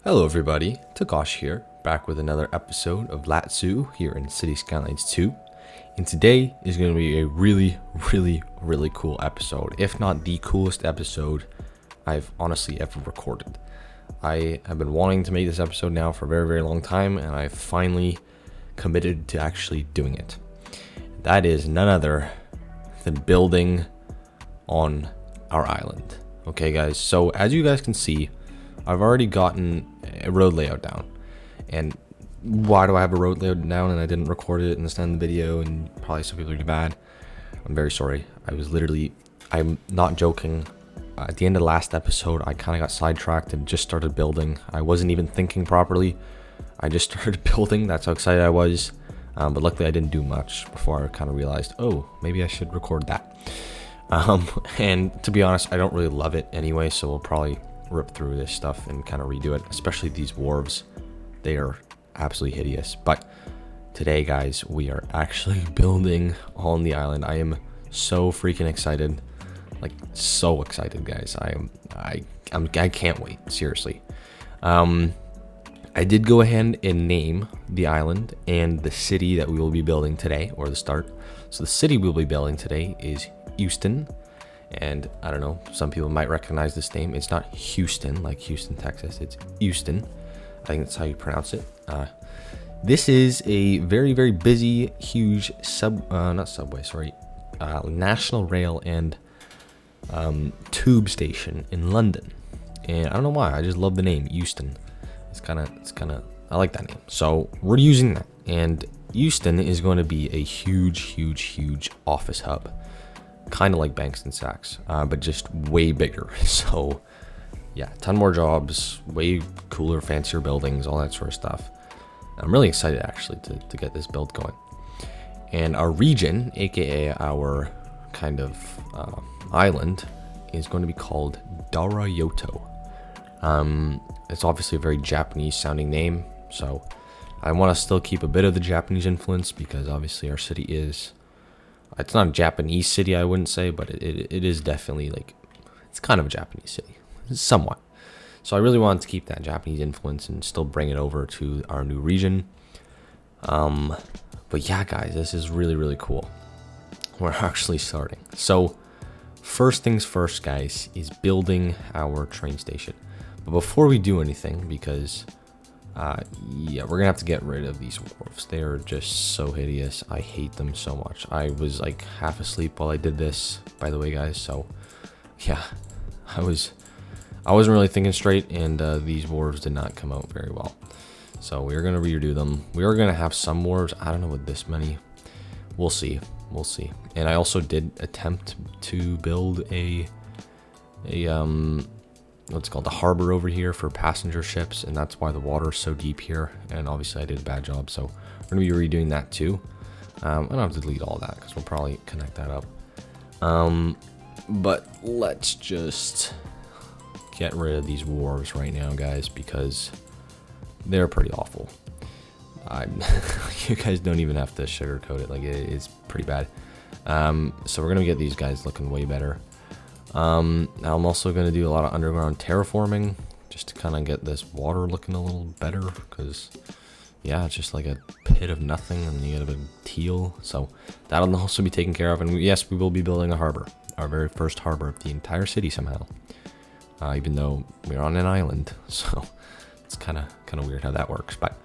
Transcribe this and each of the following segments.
Hello everybody, Takash here, back with another episode of Latsou here in City Skylines 2. And today is going to be a really cool episode, if not the coolest episode I've honestly ever recorded. I have been wanting to make this episode now for a very long time, and I've finally committed to actually doing it. That is none other than building on our island. Okay guys, so as you guys can see, I've already gotten a road layout down. And why do I have a road layout down and I didn't record it and send the video, and probably some people are mad? I'm very sorry. I'm not joking. At the end of the last episode, I kind of got sidetracked and just started building. I wasn't even thinking properly. I just started building. That's how excited I was. But luckily I didn't do much before I kind of realized, oh, maybe I should record that. And to be honest, I don't really love it anyway, so we'll probably rip through this stuff and kind of redo it, especially these wharves. They are absolutely hideous. But today, guys, we are actually building on the island. I am so freaking excited, like so excited, guys. I can't wait, seriously. I did go ahead and name the island and the city that we will be building today, or the start. So the city we'll be building today is Euston. And I don't know, some people might recognize this name. It's not Houston, like Houston, Texas. It's Euston. I think that's how you pronounce it. This is a very busy, huge national rail and tube station in London. And I don't know why, I just love the name Euston. It's kind of, I like that name. So we're using that. And Euston is going to be a huge office hub. Kind of like Bankston Sachs, but just way bigger. So yeah, a ton more jobs, way cooler, fancier buildings, all that sort of stuff. I'm really excited actually to get this build going. And our region, aka our kind of island, is going to be called Darayoto. It's obviously a very Japanese sounding name, so I want to still keep a bit of the Japanese influence, because obviously our city is, it's not a Japanese city, I wouldn't say, but it is definitely, like, it's kind of a Japanese city, somewhat. So I really wanted to keep that Japanese influence and still bring it over to our new region. But yeah, guys, this is really cool. We're actually starting. So first things first, guys, is building our train station. But before we do anything, because yeah, we're gonna have to get rid of these wharves. They are just so hideous. I hate them so much. I was like half asleep while I did this, by the way, guys. So yeah, I wasn't really thinking straight, and these wharves did not come out very well. So we're gonna redo them. We are gonna have some wharves. I don't know with this many. We'll see. And I also did attempt to build a what's called the harbor over here for passenger ships, and that's why the water is so deep here. And obviously I did a bad job, so we're gonna be redoing that too. I don't have to delete all that because we'll probably connect that up. But let's just get rid of these wharves right now, guys, because they're pretty awful. You guys don't even have to sugarcoat it, like it's pretty bad. So we're gonna get these guys looking way better. I'm also going to do a lot of underground terraforming just to kind of get this water looking a little better, because yeah, it's just like a pit of nothing and you get a big teal. So that'll also be taken care of. And yes, we will be building a harbor, our very first harbor of the entire city somehow, even though we're on an island. So it's kind of weird how that works. But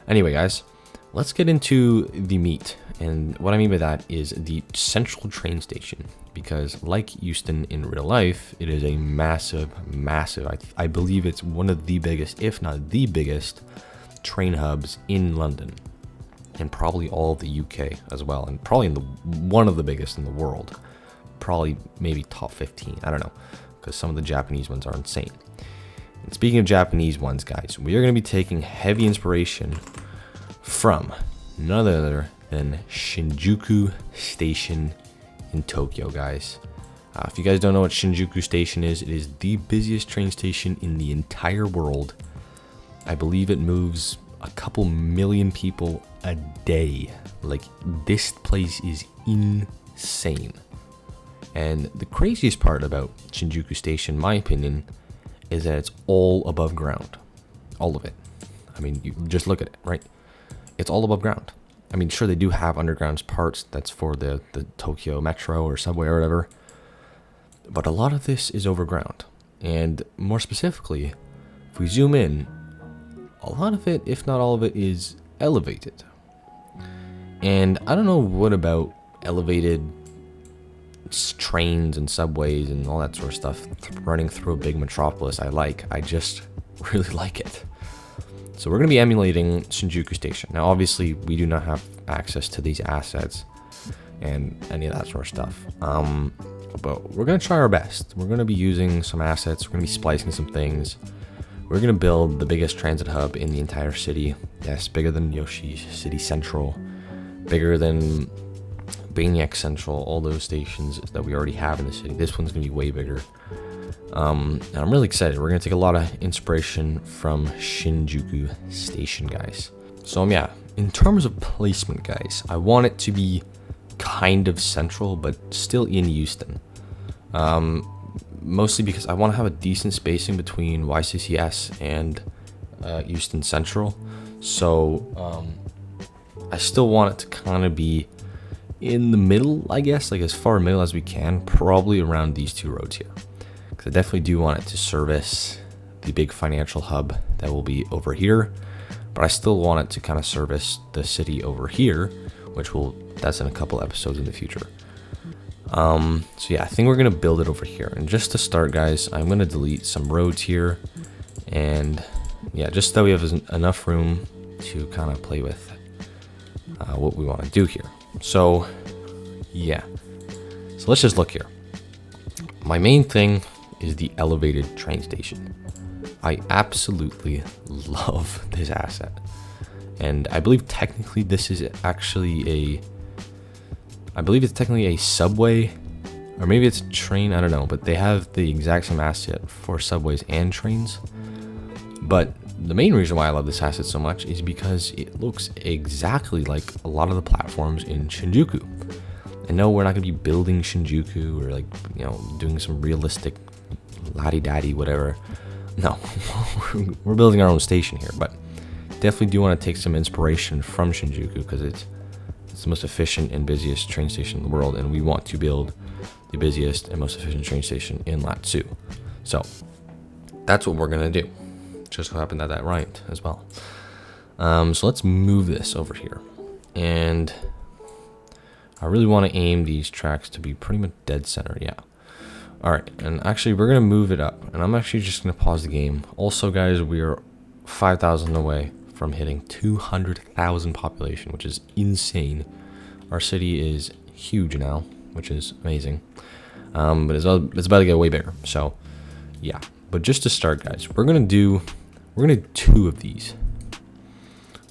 anyway, guys, let's get into the meat. And what I mean by that is the central train station, because like Euston in real life, it is a massive, I believe it's one of the biggest, if not the biggest, train hubs in London, and probably all of the UK as well, and probably one of the biggest in the world, probably maybe top 15, I don't know, because some of the Japanese ones are insane. And speaking of Japanese ones, guys, we are going to be taking heavy inspiration from none other than Shinjuku Station in Tokyo, guys. If you guys don't know what Shinjuku Station is, it is the busiest train station in the entire world. I believe it moves a couple million people a day. Like, this place is insane. And the craziest part about Shinjuku Station, in my opinion, is that it's all above ground. All of it. I mean, you just look at it, right? It's all above ground. I mean, sure, they do have underground parts that's for the Tokyo Metro or subway or whatever, but a lot of this is overground. And more specifically, if we zoom in, a lot of it, if not all of it, is elevated. And I don't know what about elevated trains and subways and all that sort of stuff running through a big metropolis I just really like it. So we're going to be emulating Shinjuku Station. Now obviously we do not have access to these assets and any of that sort of stuff, but we're going to try our best. We're going to be using some assets, we're going to be splicing some things. We're going to build the biggest transit hub in the entire city. Yes, bigger than Yoshi City Central, bigger than Banyak Central, all those stations that we already have in the city. This one's going to be way bigger. And I'm really excited. We're going to take a lot of inspiration from Shinjuku Station, guys. So yeah, in terms of placement, guys, I want it to be kind of central, but still in Euston. Mostly because I want to have a decent spacing between YCCS and Euston Central. So I still want it to kind of be in the middle, I guess, like as far middle as we can, probably around these two roads here. Because I definitely do want it to service the big financial hub that will be over here, but I still want it to kind of service the city over here, which that's in a couple episodes in the future. So yeah, I think we're gonna build it over here. And just to start, guys, I'm gonna delete some roads here, and yeah, just so we have enough room to kind of play with what we want to do here. So yeah, so let's just look here. My main thing is the elevated train station. I absolutely love this asset, and I believe technically this is actually I believe it's technically a subway, or maybe it's a train, I don't know, but they have the exact same asset for subways and trains. But the main reason why I love this asset so much is because it looks exactly like a lot of the platforms in Shinjuku. And no, we're not going to be building Shinjuku or like, you know, doing some realistic laddie-daddy whatever. No, we're building our own station here, but definitely do want to take some inspiration from Shinjuku because it's the most efficient and busiest train station in the world, and we want to build the busiest and most efficient train station in Latsou. So that's what we're going to do. Just so happened that right as well. So let's move this over here, and I really want to aim these tracks to be pretty much dead center. Yeah. All right, and actually we're gonna move it up, and I'm actually just gonna pause the game. Also, guys, we are 5,000 away from hitting 200,000 population, which is insane. Our city is huge now, which is amazing. But it's about to get way bigger. So yeah. But just to start, guys, we're gonna do 2 of these.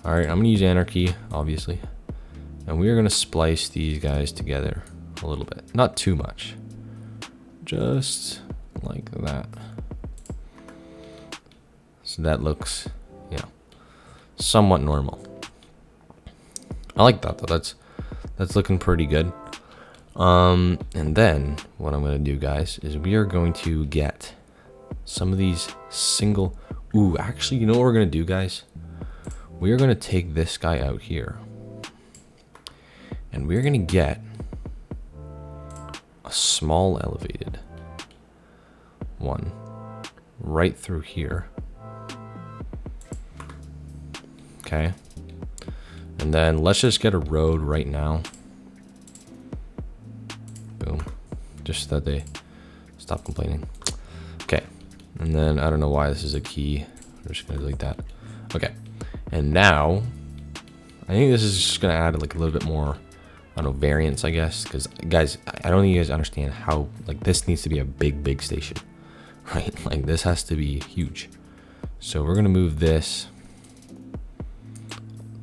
All right, I'm gonna use Anarchy, obviously, and we are gonna splice these guys together a little bit, not too much, just like that. So that looks, you know, somewhat normal. I like that though. That's looking pretty good. And then what I'm gonna do, guys, is we are going to get some of these single. Ooh, actually, you know what we're gonna do, guys? We are gonna take this guy out here, and we're gonna get a small elevated one right through here. Okay, and then let's just get a road right now. Boom, just so that they stop complaining. Okay, and then I don't know why this is a key. We're just gonna delete that. Okay, and now I think this is just gonna add like a little bit more, I don't know, variance, I guess, because guys, I don't think you guys understand how like this needs to be a big station, right? Like this has to be huge. So we're gonna move this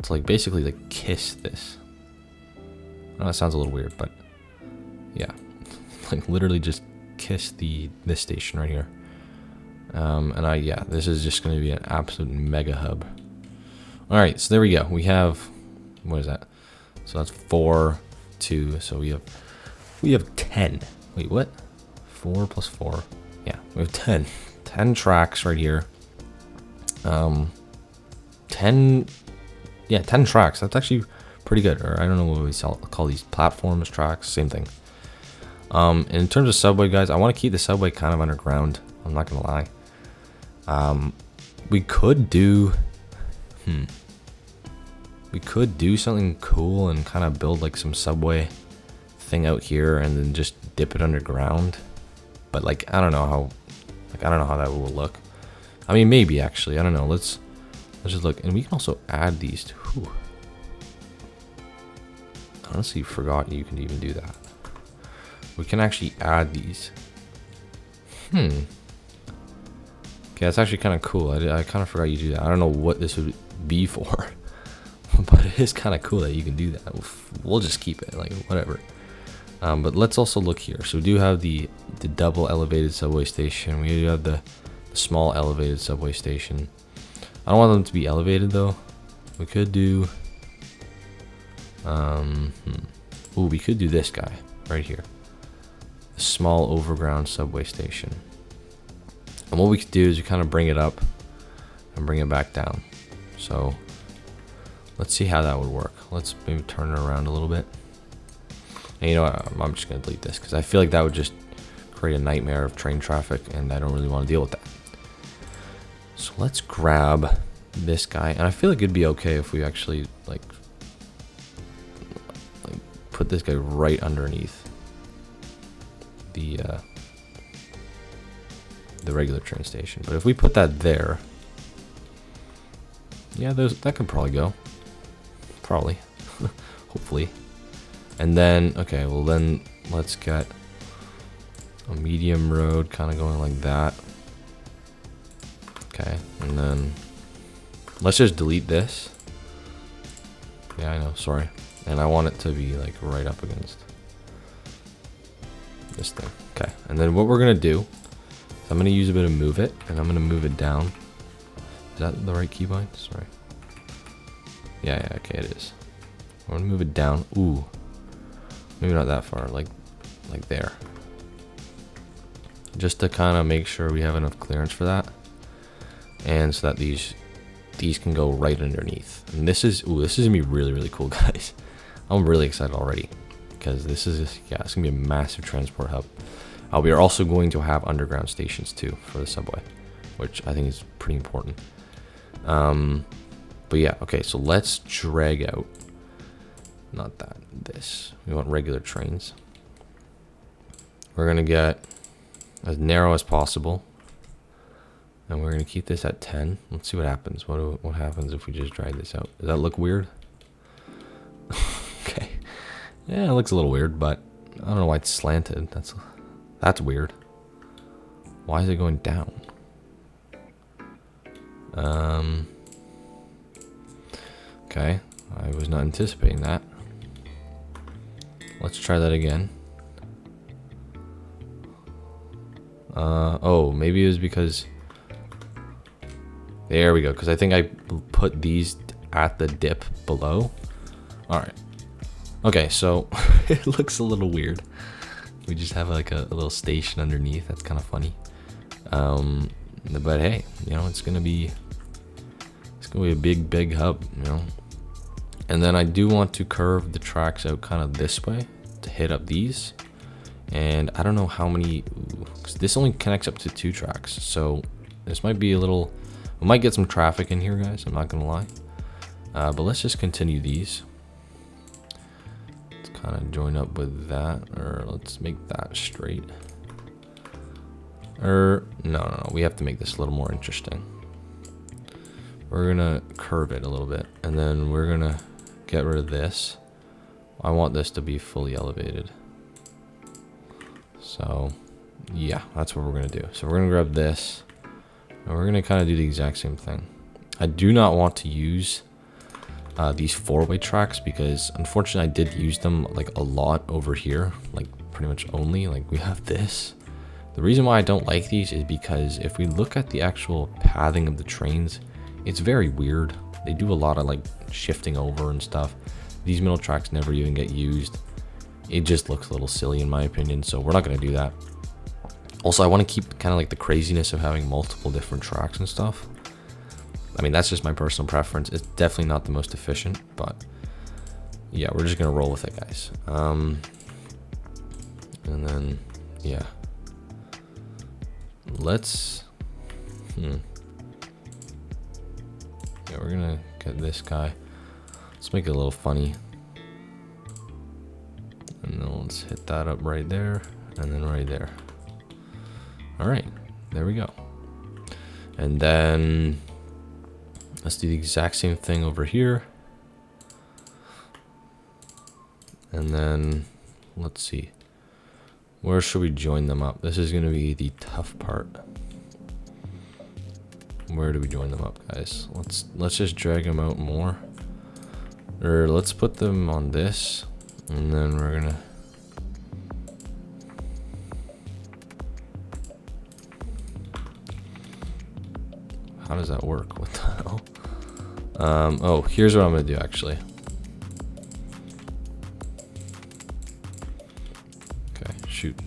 to like basically like kiss this. I know that sounds a little weird, but yeah, like literally just kiss this station right here. And yeah, this is just going to be an absolute mega hub. All right, so there we go. We have, what is that? So that's 4, 2. So we have 10. Wait, what? 4 plus 4. Yeah, we have 10 tracks right here. 10 tracks. That's actually pretty good. Or I don't know what we call these, platforms, tracks, same thing. In terms of subway, guys, I want to keep the subway kind of underground. I'm not gonna lie. We could do something cool and kind of build like some subway thing out here and then just dip it underground. But like I don't know how that will look. I mean, maybe actually, I don't know. Let's just look, and we can also add these to. I honestly forgot you can even do that. We can actually add these. Okay, that's actually kind of cool. I kind of forgot you do that. I don't know what this would be for, but it is kind of cool that you can do that. We'll just keep it, like whatever. But let's also look here. So we do have the double elevated subway station. We do have the small elevated subway station. I don't want them to be elevated though. We could do we could do this guy right here. The small overground subway station. And what we could do is we kind of bring it up and bring it back down. So let's see how that would work. Let's maybe turn it around a little bit. And you know what? I'm just going to delete this because I feel like that would just create a nightmare of train traffic and I don't really want to deal with that. So let's grab this guy. And I feel like it'd be okay if we actually like put this guy right underneath the regular train station. But if we put that there, yeah, that could probably go. Probably. Hopefully. And then, okay, well then let's get a medium road kind of going like that. Okay, and then let's just delete this. Yeah, I know, sorry. And I want it to be like right up against this thing. Okay, and then what we're gonna do is I'm gonna use a bit of move it, and I'm gonna move it down. Is that the right keybind? Sorry. Yeah, okay, it is. I'm gonna move it down. Ooh, maybe not that far, like there. Just to kind of make sure we have enough clearance for that, and so that these can go right underneath. And this is gonna be really, really cool, guys. I'm really excited already because this is it's gonna be a massive transport hub. We are also going to have underground stations too for the subway, which I think is pretty important. But yeah, okay, so let's drag out, not that, this. We want regular trains. We're gonna get as narrow as possible, and we're gonna keep this at 10. Let's see what happens. What happens if we just drag this out? Does that look weird? Okay, yeah, it looks a little weird, but I don't know why it's slanted. That's weird. Why is it going down? Okay, I was not anticipating that. Let's try that again. Oh, maybe it was because... There we go, because I think I put these at the dip below. Alright. Okay, so it looks a little weird. We just have like a little station underneath. That's kind of funny. But hey, you know, it's gonna be a big hub, you know. And then I do want to curve the tracks out kind of this way to hit up these. And I don't know how many, cause this only connects up to 2 tracks. So this might be a little, we might get some traffic in here, guys. I'm not gonna lie. But let's just continue these. Let's kind of join up with that, or let's make that straight. Or no, we have to make this a little more interesting. We're gonna curve it a little bit, and then we're gonna get rid of this. I want this to be fully elevated. So yeah, that's what we're gonna do. So we're gonna grab this, and we're gonna kind of do the exact same thing. I do not want to use these 4-way tracks because unfortunately I did use them like a lot over here, like pretty much only. Like we have this. The reason why I don't like these is because if we look at the actual pathing of the trains, it's very weird. They do a lot of like shifting over and stuff. These middle tracks never even get used. It just looks a little silly in my opinion, so we're not going to do that. Also, I want to keep kind of like the craziness of having multiple different tracks and stuff. I mean, that's just my personal preference. It's definitely not the most efficient, but yeah, we're just gonna roll with it, guys. And then yeah, let's yeah, we're gonna get this guy. Let's make it a little funny, and then let's hit that up right there, and then right there. All right, there we go. And then let's do the exact same thing over here. And then let's see, where should we join them up? This is going to be the tough part. Where do we join them up, guys? Let's just drag them out more, or let's put them on this, and then we're gonna how does that work? What the hell? Oh, here's what I'm gonna do actually. Okay, shoot.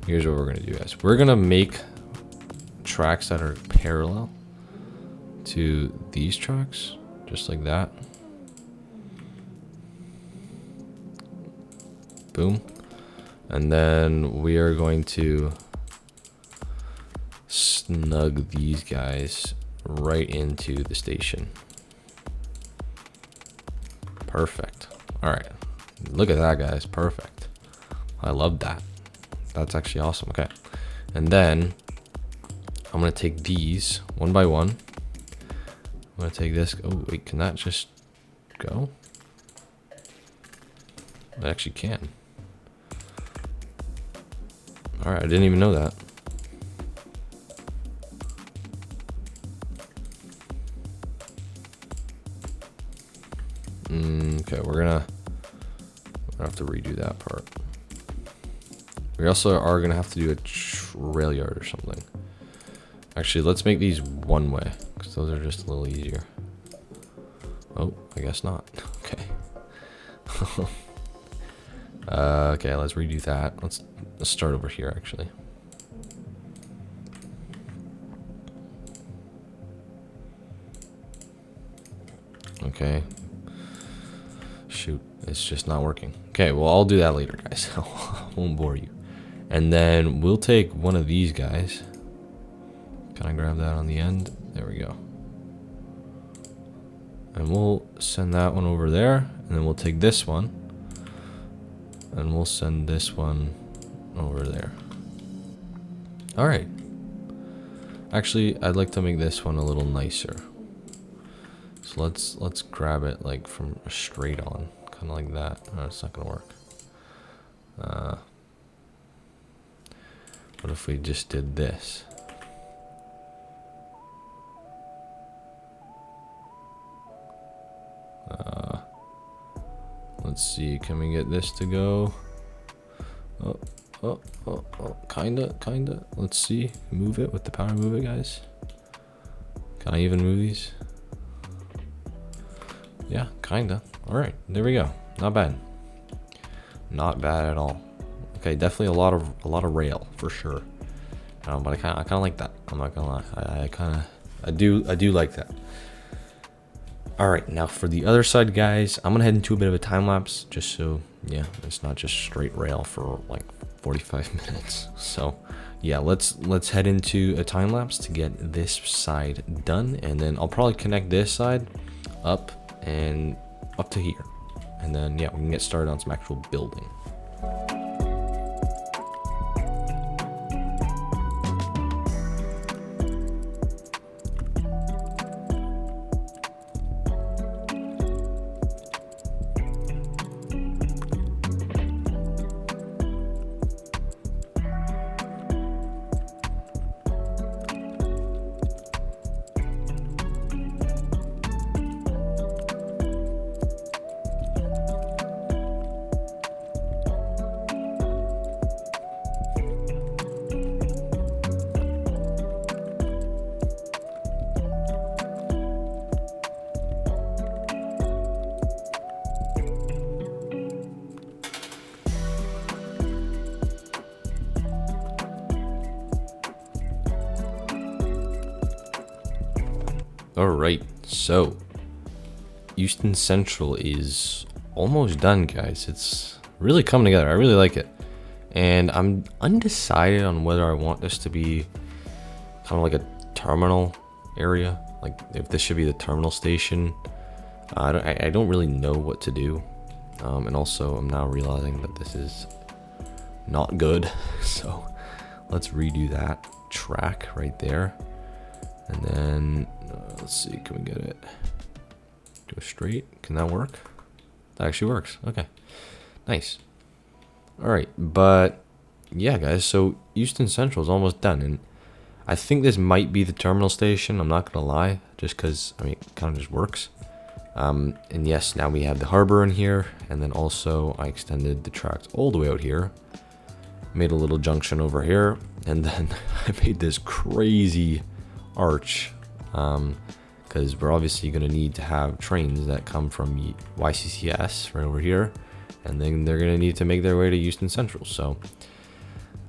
Here's what we're gonna do, guys. We're gonna make tracks that are parallel to these tracks, just like that. Boom. And then we are going to snug these guys right into the station. Perfect. All right, look at that, guys. Perfect. I love that. That's actually awesome. Okay, and then I'm gonna take these one by one. I'm gonna take this. Oh wait, can that just go? It actually can. All right, I didn't even know that. Okay, we're gonna have to redo that part. We also are gonna have to do a rail yard or something. Actually, let's make these one way, because those are just a little easier. Oh, I guess not. Okay. Okay, let's redo that. Let's start over here, actually. Okay. Shoot, it's just not working. Okay, well, I'll do that later, guys. I won't bore you. And then we'll take one of these guys. Can I grab that on the end? There we go. And we'll send that one over there. And then we'll take this one. And we'll send this one over there. All right. Actually, I'd like to make this one a little nicer. So let's grab it like from straight on, kind of like that. Oh, it's not gonna work. What if we just did this? Let's see, can we get this to go? Oh, kinda. Let's see, move it with the power move it, guys. Can I even move these? Yeah, kinda. All right, there we go. Not bad. Not bad at all. Okay, definitely a lot of rail for sure. But I kind of like that. I'm not gonna lie. I do like that. All right, now for the other side, guys, I'm gonna head into a bit of a time lapse, just so yeah, it's not just straight rail for like 45 minutes. So yeah, let's head into a time lapse to get this side done, and then I'll probably connect this side up and up to here, and then yeah, we can get started on some actual building. Alright, so Euston Central is almost done, guys. It's really coming together. I really like it. And I'm undecided on whether I want this to be kind of like a terminal area. Like if this should be the terminal station. I don't really know what to do. And also I'm now realizing that this is not good. So let's redo that track right there. And then let's see, can we get it? Go straight. Can that work? That actually works. Okay, nice. All right, but yeah, guys. So Euston Central is almost done, and I think this might be the terminal station. I'm not gonna lie, just because I mean, it kind of just works. And yes, now we have the harbor in here, and then also I extended the tracks all the way out here. Made a little junction over here, and then I made this crazy arch. Because we're obviously going to need to have trains that come from YCCS right over here, and then they're going to need to make their way to Euston Central. So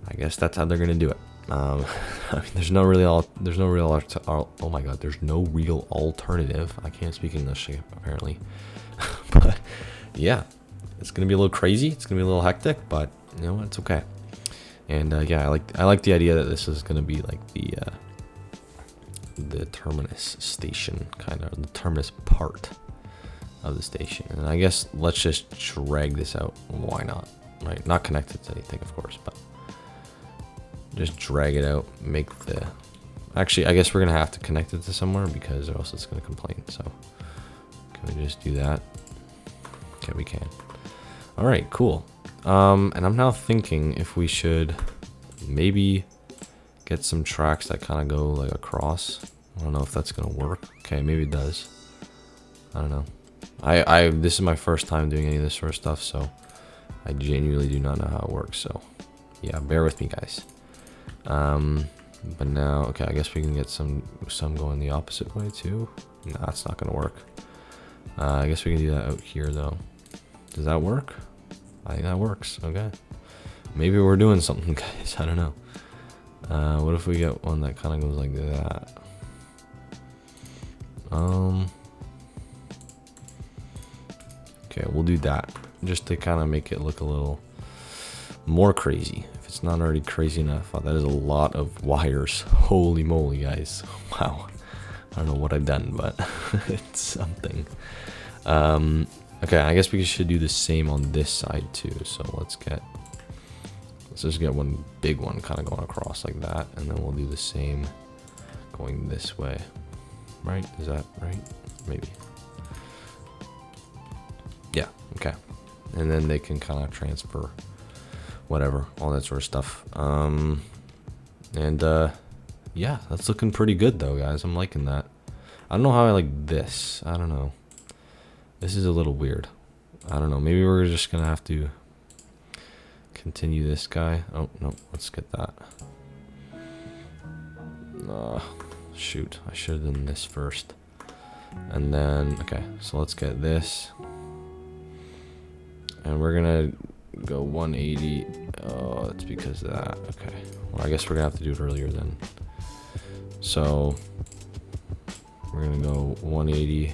I guess that's how they're going to do it. I mean, there's no real alternative. I can't speak English apparently, but yeah, it's going to be a little crazy. It's going to be a little hectic, but you know, it's okay. And yeah, I like the idea that this is going to be like the terminus station, kind of the terminus part of the station. And I guess let's just drag this out. Why not? Right? Not connected to anything, of course, but just drag it out. Make the. Actually, I guess we're gonna have to connect it to somewhere because or else it's gonna complain. So can we just do that? Okay, we can. All right, cool. And I'm now thinking if we should maybe get some tracks that kind of go like across. I don't know if that's gonna work. Okay, maybe it does. I don't know. This is my first time doing any of this sort of stuff, so I genuinely do not know how it works. So yeah, bear with me, guys. But now, okay, I guess we can get some going the opposite way too. No, that's not gonna work. I guess we can do that out here though. Does that work? I think that works. Okay, maybe we're doing something, guys. I don't know. What if we get one that kind of goes like that? Okay, we'll do that just to kind of make it look a little more crazy. If it's not already crazy enough. Wow, that is a lot of wires. Holy moly, guys. Wow. I don't know what I've done, but it's something. Okay, I guess we should do the same on this side too. So let's just get one big one kind of going across like that, and then we'll do the same going this way. Right? Is that right? Maybe. Yeah, okay. And then they can kind of transfer whatever, all that sort of stuff. Yeah, that's looking pretty good though, guys. I'm liking that. I don't know how I like this. I don't know. This is a little weird. I don't know. Maybe we're just gonna have to continue this guy. Oh no, let's get that. Shoot, I should have done this first. And then, okay, so let's get this. And we're gonna go 180. Oh, that's because of that. Okay, well, I guess we're gonna have to do it earlier then. So we're gonna go 180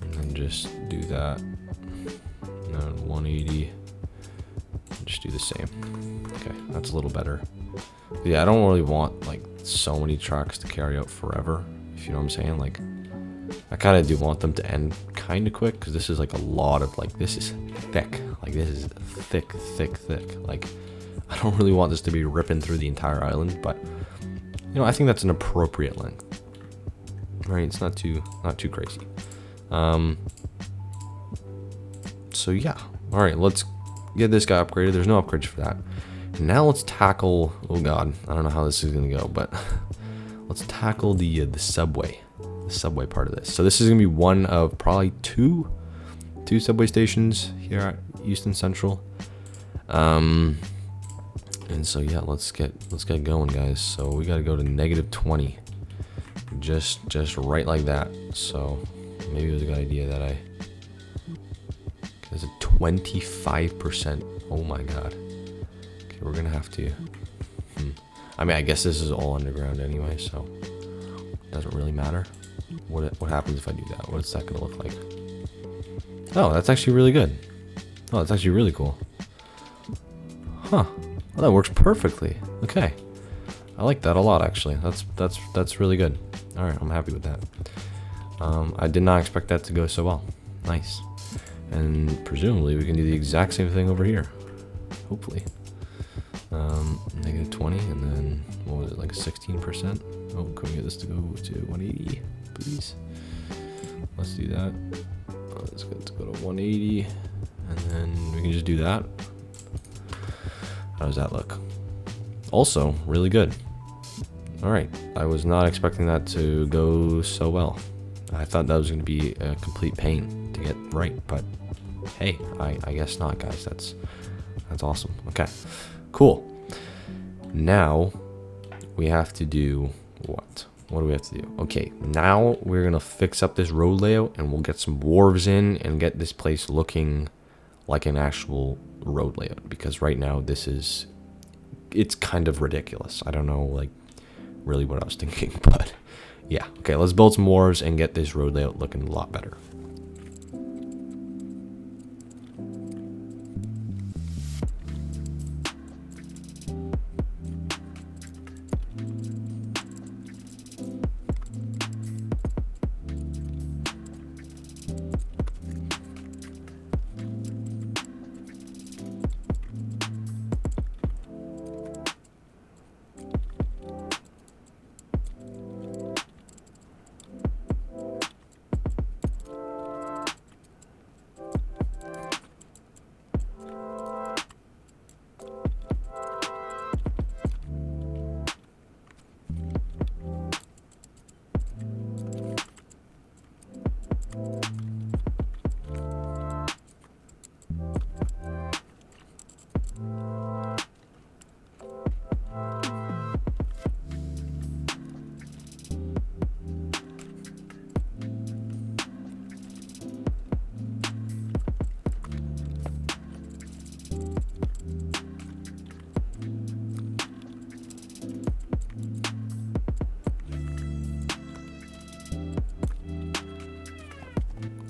and then just do that. And then 180. Just do the same. Okay, that's a little better. But yeah, I don't really want like so many tracks to carry out forever, if you know what I'm saying. Like, I kind of do want them to end kind of quick, because this is like a lot of like, this is thick. Like, this is thick. Like, I don't really want this to be ripping through the entire island, but you know, I think that's an appropriate length, right? It's not too crazy. So yeah, all right, let's get this guy upgraded. There's no upgrades for that. And now let's tackle, oh god, I don't know how this is gonna go, but let's tackle the subway part of this. So this is gonna be one of probably two subway stations here at Euston Central. And so yeah, let's get going, guys. So we got to go to -20, just right like that. So maybe it was a good idea that there's a 25%. Oh my god. Okay, we're gonna have to. I mean, I guess this is all underground anyway, so doesn't really matter. What happens if I do that? What is that gonna look like? Oh, that's actually really good. Oh, that's actually really cool. Huh. Well, that works perfectly. Okay. I like that a lot, actually. That's really good. All right, I'm happy with that. I did not expect that to go so well. Nice. And presumably we can do the exact same thing over here. Hopefully. Negative 20, and then what was it, like 16%? Oh, can we get this to go to 180, please? Let's do that. Let's get to go to 180, and then we can just do that. How does that look? Also, really good. All right, I was not expecting that to go so well. I thought that was going to be a complete pain to get right, but hey, I guess not, guys. That's awesome. Okay, cool. Now we have to do what? What do we have to do? Okay, now we're gonna fix up this road layout, and we'll get some wharves in and get this place looking like an actual road layout, because right now it's kind of ridiculous. I don't know, like, really what I was thinking, but yeah. Okay, let's build some wharves and get this road layout looking a lot better.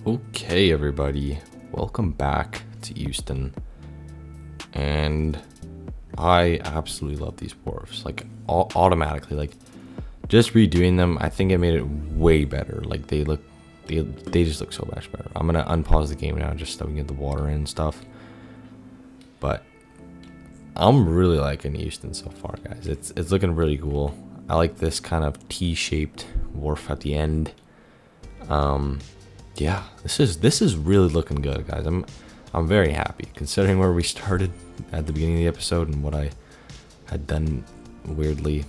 Okay, everybody, welcome back to Euston, and I absolutely love these wharves. Like, automatically, like, just redoing them, I think it made it way better. Like, they just look so much better. I'm gonna unpause the game now just so we can get the water in and stuff, but I'm really liking Euston so far, guys. It's looking really cool. I like this kind of T-shaped wharf at the end. Yeah, this is really looking good, guys. I'm very happy considering where we started at the beginning of the episode and what I had done weirdly.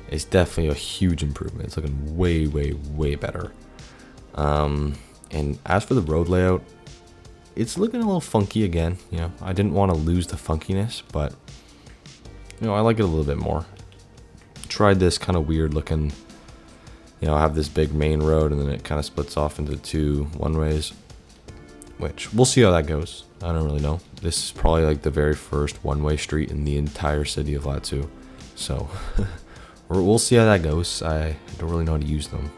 It's definitely a huge improvement. It's looking way better. And as for the road layout, it's looking a little funky again. You know, I didn't want to lose the funkiness, but you know, I like it a little bit more. Tried this kind of weird looking. You know, I have this big main road, and then it kind of splits off into two one-ways, which we'll see how that goes. I don't really know. This is probably like the very first one-way street in the entire city of Latsou, so we'll see how that goes. I don't really know how to use them.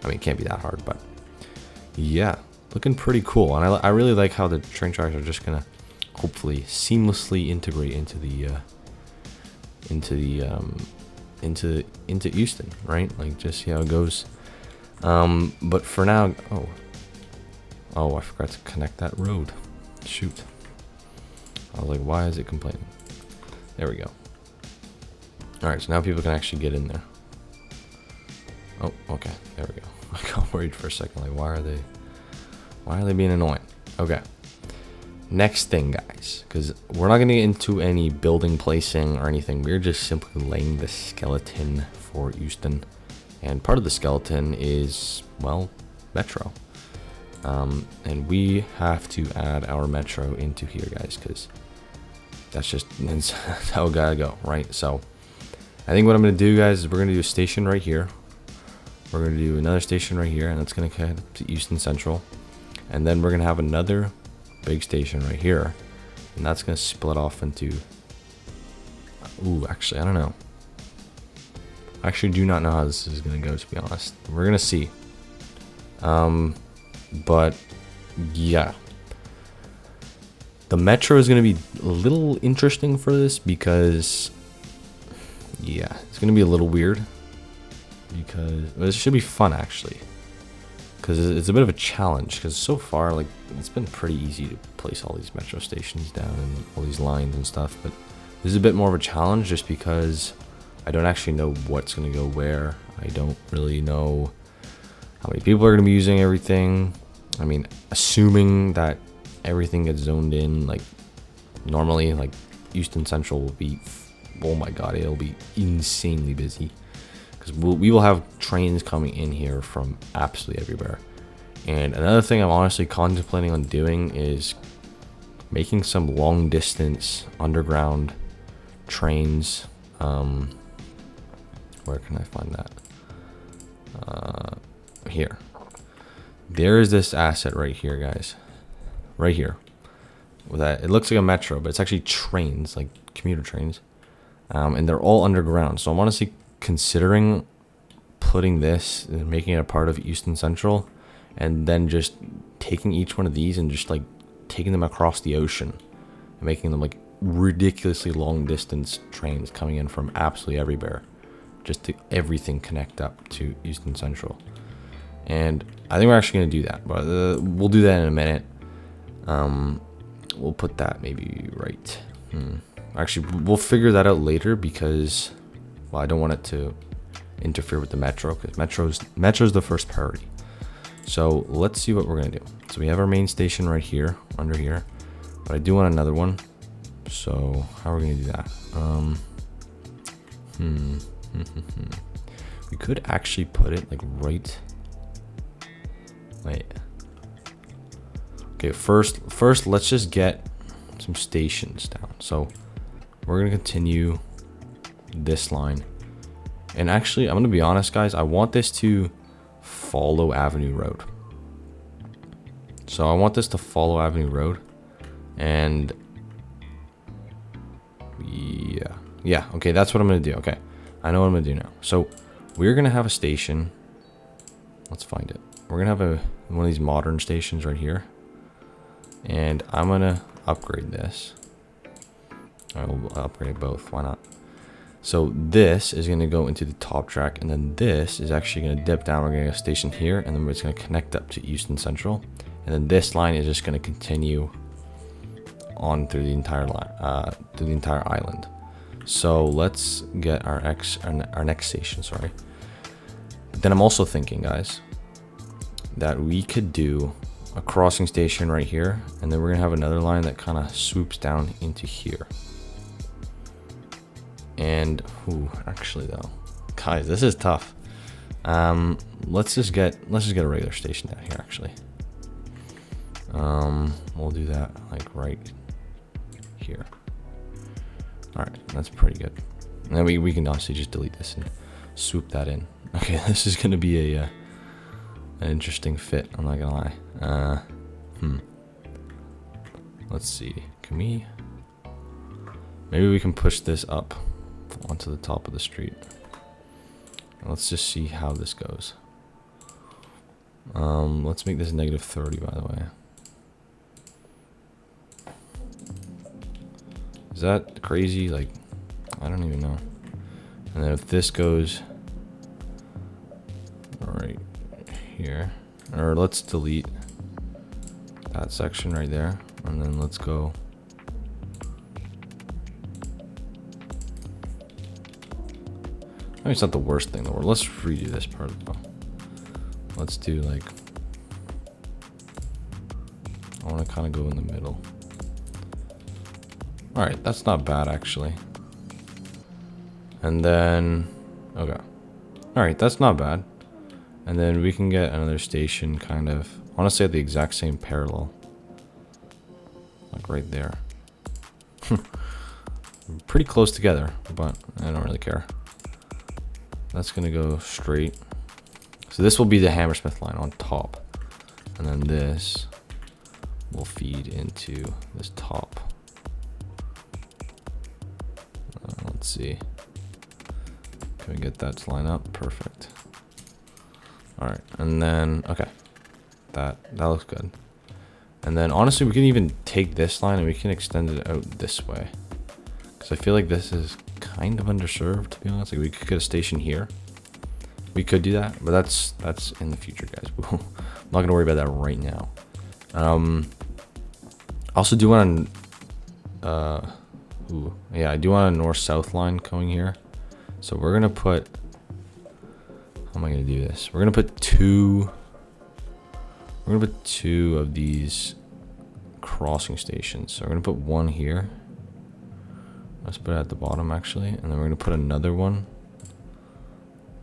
I mean, it can't be that hard, but yeah, looking pretty cool. And I really like how the train tracks are just gonna hopefully seamlessly integrate into Euston, right? Like, just see how it goes. But for now, oh, I forgot to connect that road. Shoot. I was like, why is it complaining? There we go. All right, so now people can actually get in there. Oh, okay, there we go. I got worried for a second, like, why are they being annoying? Okay. Next thing, guys, because we're not going to get into any building placing or anything. We're just simply laying the skeleton for Euston. And part of the skeleton is, well, metro. And we have to add our metro into here, guys, because that's how it gotta go, right? So I think what I'm going to do, guys, is we're going to do a station right here. We're going to do another station right here, and that's going to head to Euston Central. And then we're going to have another big station right here, and that's going to split off into, ooh, actually, I don't know. I actually do not know how this is going to go, to be honest. We're going to see. But yeah. The metro is going to be a little interesting for this because, yeah, it's going to be a little weird. Because it should be fun, actually. Because it's a bit of a challenge. Because so far, like, it's been pretty easy to place all these metro stations down and all these lines and stuff. But this is a bit more of a challenge just because I don't actually know what's going to go where. I don't really know how many people are going to be using everything. I mean, assuming that everything gets zoned in, like, normally, like, Euston Central will be, oh my god, it'll be insanely busy. Because we will have trains coming in here from absolutely everywhere. And another thing I'm honestly contemplating on doing is making some long distance underground trains. Where can I find that? Here. There is this asset right here, guys. Right here. With that, it looks like a metro, but it's actually trains, like commuter trains. And they're all underground. So I'm honestly considering putting this and making it a part of Euston Central, and then just taking each one of these and just like taking them across the ocean and making them like ridiculously long distance trains coming in from absolutely everywhere, just to everything connect up to Euston Central. And I think we're actually going to do that, but we'll do that in a minute. We'll put that maybe right. Actually, we'll figure that out later because, well, I don't want it to interfere with the metro because metro's the first priority. So let's see what we're gonna do. So we have our main station right here, under here, but I do want another one. So how are we gonna do that? We could actually put it like right. Wait. Okay, first let's just get some stations down. So we're gonna continue this line. And actually, I'm gonna be honest, guys, I want this to follow Avenue Road. So I want this to follow Avenue Road. And yeah, okay, that's what I'm gonna do. Okay, I know what I'm gonna do now. So we're gonna have a station. Let's find it. We're gonna have one of these modern stations right here. And I'm gonna upgrade this. I will upgrade both, why not? So this is going to go into the top track, and then this is actually going to dip down. We're going to get a station here, and then it's going to connect up to Euston Central. And then this line is just going to continue on through the entire line, through the entire island. So let's get our next station, sorry. But then I'm also thinking, guys, that we could do a crossing station right here, and then we're going to have another line that kind of swoops down into here. And actually though, guys, this is tough. Let's just get a regular station down here. Actually, we'll do that like right here. All right, that's pretty good. And then we can honestly just delete this and swoop that in. Okay, this is gonna be an interesting fit. I'm not gonna lie. Let's see. Maybe we can push this up onto the top of the street. Let's just see how this goes. Let's make this -30, by the way. Is that crazy? Like, I don't even know. And then if this goes right here, or let's delete that section right there, and then let's go. I mean, it's not the worst thing in the world. Let's redo this part though. Let's do like, I want to kind of go in the middle. All right, that's not bad actually. And then, okay. All right, that's not bad. And then we can get another station kind of, I want to say at the exact same parallel. Like right there. Pretty close together, but I don't really care. That's gonna go straight. So this will be the Hammersmith line on top. And then this will feed into this top. Let's see. Can we get that to line up? Perfect. All right, and then okay, that looks good. And then honestly, we can even take this line and we can extend it out this way, because I feel like this is kind of underserved, to be honest. Like we could get a station here. We could do that, but that's in the future, guys. I'm not gonna worry about that right now. Also do want yeah, I do want a north-south line going here. So we're gonna put, how am I gonna do this? We're gonna put two of these crossing stations. So we're gonna put one here. Let's put it at the bottom actually, and then we're gonna put another one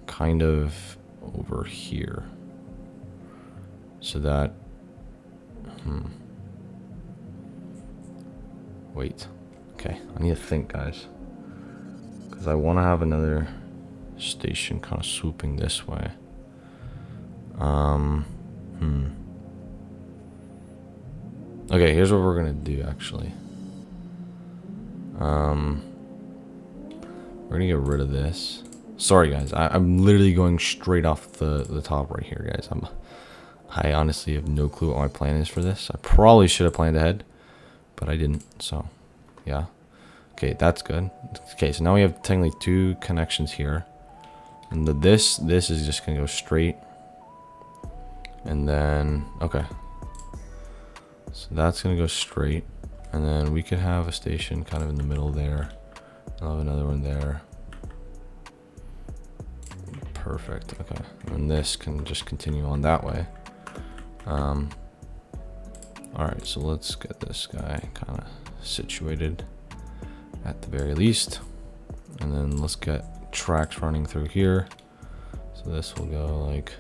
kind of over here, so that wait, okay, I need to think, guys, because I want to have another station kind of swooping this way. Okay, here's what we're gonna do actually. We're gonna get rid of this. Sorry guys, I'm literally going straight off the top right here, guys. I honestly have no clue what my plan is for this. I probably should have planned ahead, but I didn't, so yeah. Okay, that's good. Okay, so now we have technically two connections here. And this is just gonna go straight. And then, okay. So that's gonna go straight. And then we could have a station kind of in the middle there. I'll have another one there. Perfect, okay. And this can just continue on that way. Alright, so let's get this guy kind of situated at the very least. And then let's get tracks running through here. So this will go like,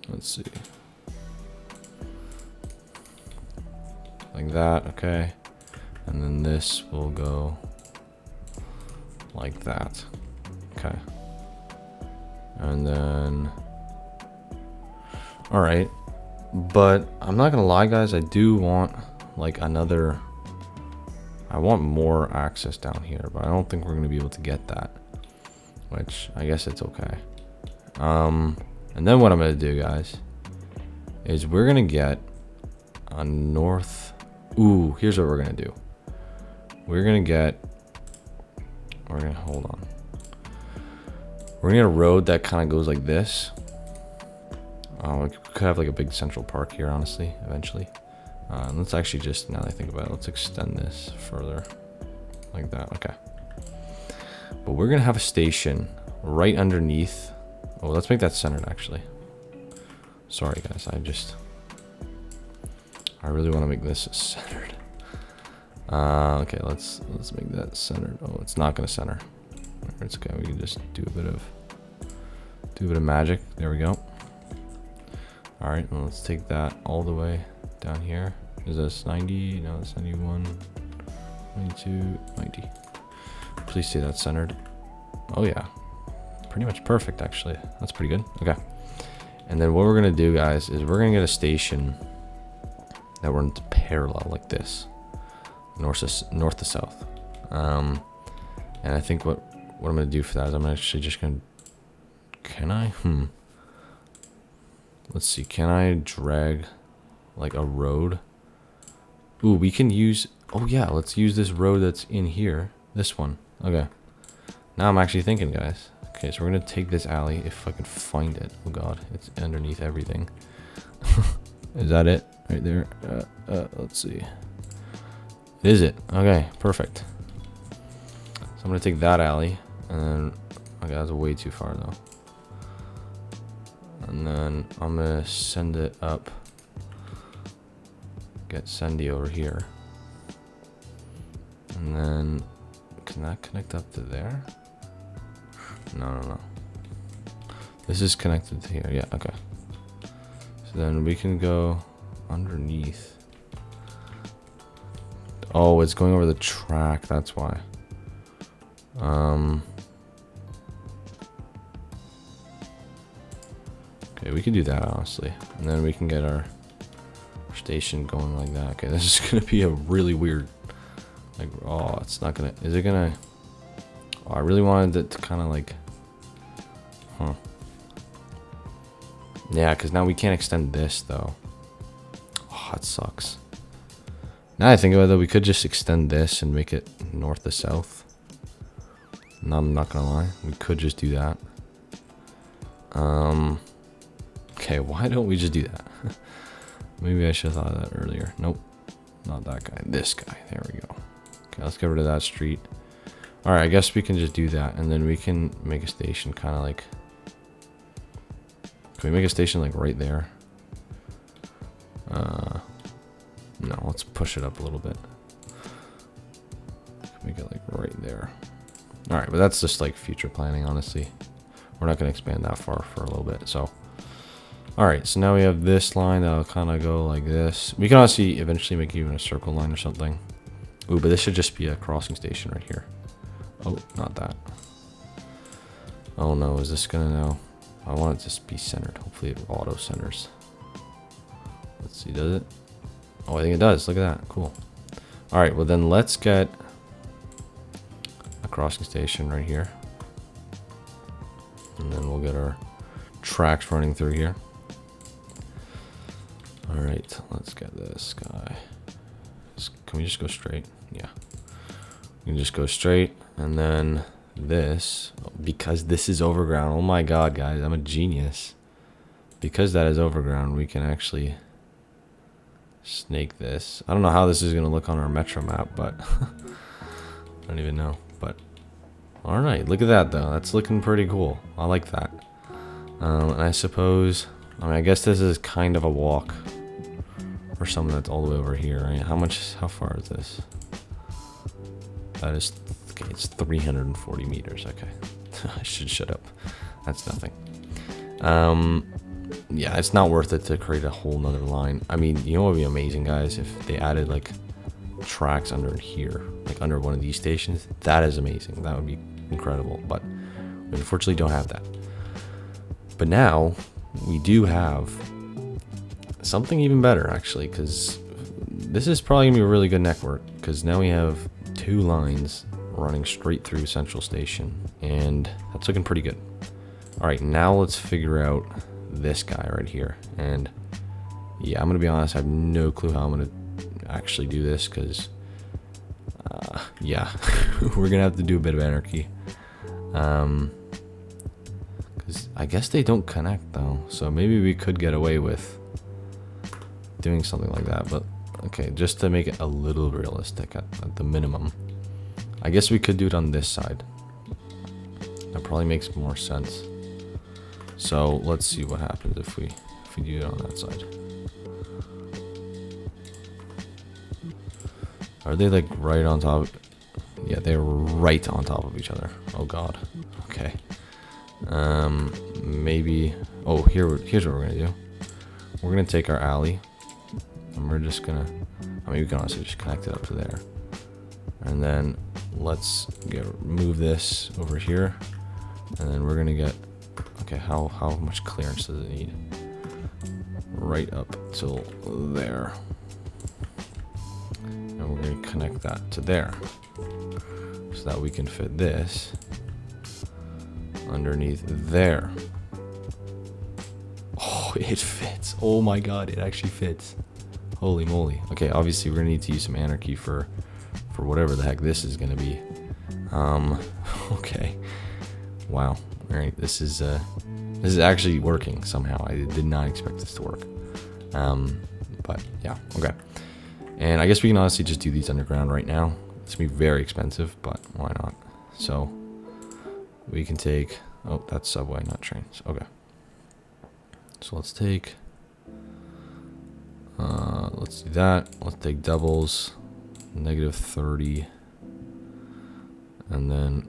let's see. Like that, okay. And then this will go like that. Okay. And then, all right. But I'm not gonna lie, guys, I do want like another, I want more access down here, but I don't think we're gonna be able to get that, which I guess it's okay. And then what I'm gonna do, guys, is we're gonna get a north. Ooh, here's what we're gonna do. We're gonna hold on. We're gonna get a road that kind of goes like this. We could have like a big central park here, honestly, eventually. Let's actually just, now that I think about it, let's extend this further like that. Okay. But we're gonna have a station right underneath. Oh, let's make that centered actually. Sorry guys, I really want to make this centered. Okay, let's make that centered. Oh, it's not gonna center. It's okay. We can just do a bit of magic. There we go. All right, and let's take that all the way down here. Is this 90? No, it's 91, 92, 90. Please say that's centered. Oh yeah, pretty much perfect actually. That's pretty good. Okay. And then what we're gonna do, guys, is we're gonna get a station that runs parallel like this, north to south. And I think what I'm gonna do for that is I'm actually just gonna, can I? Let's see, can I drag like a road? Ooh, we can use, oh yeah, let's use this road that's in here. This one. Okay. Now I'm actually thinking, guys. Okay, so we're gonna take this alley if I can find it. Oh god, it's underneath everything. Is that it? Right there. Let's see. Is it? Okay, perfect. So I'm gonna take that alley, and then, okay, that's way too far though. And then I'm gonna send it up. Get Sendy over here. And then, can that connect up to there? No. This is connected to here, yeah, okay. So then we can go underneath. Oh, it's going over the track, that's why. Okay, we can do that honestly. And then we can get our station going like that. Okay, this is gonna be a really weird, like, oh, it's not gonna, is it gonna, oh, I really wanted it to kind of like, yeah, because now we can't extend this though. Oh, that sucks. Now I think about it, though, we could just extend this and make it north to south. No, I'm not gonna lie, we could just do that. Okay, why don't we just do that? Maybe I should have thought of that earlier. Nope, not that guy. This guy. There we go. Okay, let's get rid of that street. All right, I guess we can just do that, and then we can make a station kind of like. Can we make a station like right there? No, let's push it up a little bit. Make it like right there. All right, but that's just like future planning, honestly. We're not going to expand that far for a little bit. So, all right, so now we have this line that'll kind of go like this. We can honestly eventually make even a circle line or something. Ooh, but this should just be a crossing station right here. Oh, not that. Oh no, is this gonna know? I want it to just be centered. Hopefully it auto centers. Let's see, does it? Oh, I think it does. Look at that. Cool. All right, well then let's get a crossing station right here. And then we'll get our tracks running through here. All right, let's get this guy. Can we just go straight? Yeah. We can just go straight, and then this, because this is overground. Oh my god, guys, I'm a genius. Because that is overground, we can actually snake this. I don't know how this is going to look on our metro map, but I don't even know. But all right, look at that though. That's looking pretty cool. I like that. And I suppose, I guess this is kind of a walk for someone that's all the way over here, right? How far is this? That is, okay, it's 340 meters. Okay, I should shut up. That's nothing. Yeah, it's not worth it to create a whole nother line. I mean, you know what would be amazing, guys, if they added like tracks under here, like under one of these stations. That is amazing. That would be incredible, but we unfortunately don't have that. But now we do have something even better, actually, because this is probably gonna be a really good network, because now we have 2 lines running straight through Central Station, and that's looking pretty good. All right, now let's figure out this guy right here. And yeah, I'm gonna be honest, I have no clue how I'm gonna actually do this, because yeah, we're gonna have to do a bit of anarchy, because I guess they don't connect though, so maybe we could get away with doing something like that. But okay, just to make it a little realistic at the minimum, I guess we could do it on this side. That probably makes more sense. So let's see what happens if we do it on that side. Are they like right on top? Yeah, they're right on top of each other. Oh god. Okay. Maybe. Oh, here's what we're gonna do. We're gonna take our alley, and we're just gonna. I mean, we can honestly just connect it up to there, and then let's move this over here, and then we're gonna get. Okay, how much clearance does it need? Right up till there. And we're going to connect that to there, so that we can fit this underneath there. Oh, it fits. Oh my god, it actually fits. Holy moly. Okay, obviously we're going to need to use some anarchy for whatever the heck this is going to be. Okay. Wow. All right, this is actually working somehow. I did not expect this to work. But yeah, okay. And I guess we can honestly just do these underground right now. It's gonna be very expensive, but why not? So we can take. Oh, that's subway, not trains. Okay. So let's take. Let's do that. Let's take doubles, -30, and then.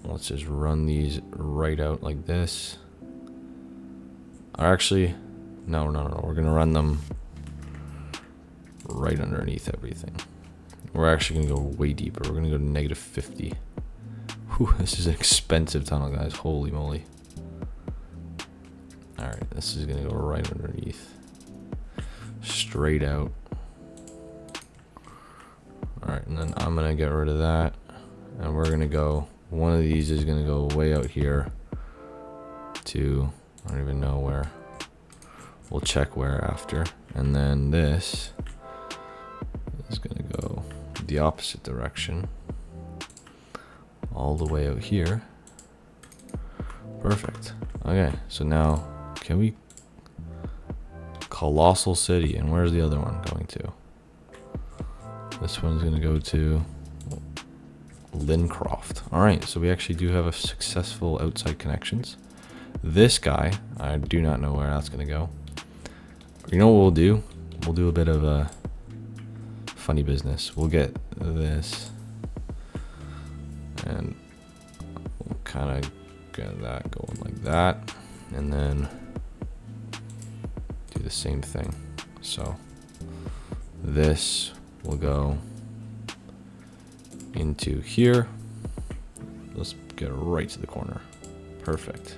Let's just run these right out like this. Or actually, no. We're going to run them right underneath everything. We're actually going to go way deeper. We're going to go to -50. Whew, this is an expensive tunnel, guys. Holy moly. Alright, this is going to go right underneath. Straight out. Alright, and then I'm going to get rid of that. And we're going to go one of these is gonna go way out here to, I don't even know where. We'll check where after. And then this is gonna go the opposite direction, all the way out here. Perfect. Okay, so now can we, Colossal City, and where's the other one going to? This one's gonna go to Lincroft. All right, so we actually do have a successful outside connections. This guy, I do not know where that's gonna go. You know what we'll do? We'll do a bit of a funny business. We'll get this, and we'll kind of get that going like that, and then do the same thing. So this will go into here. Let's get right to the corner. Perfect.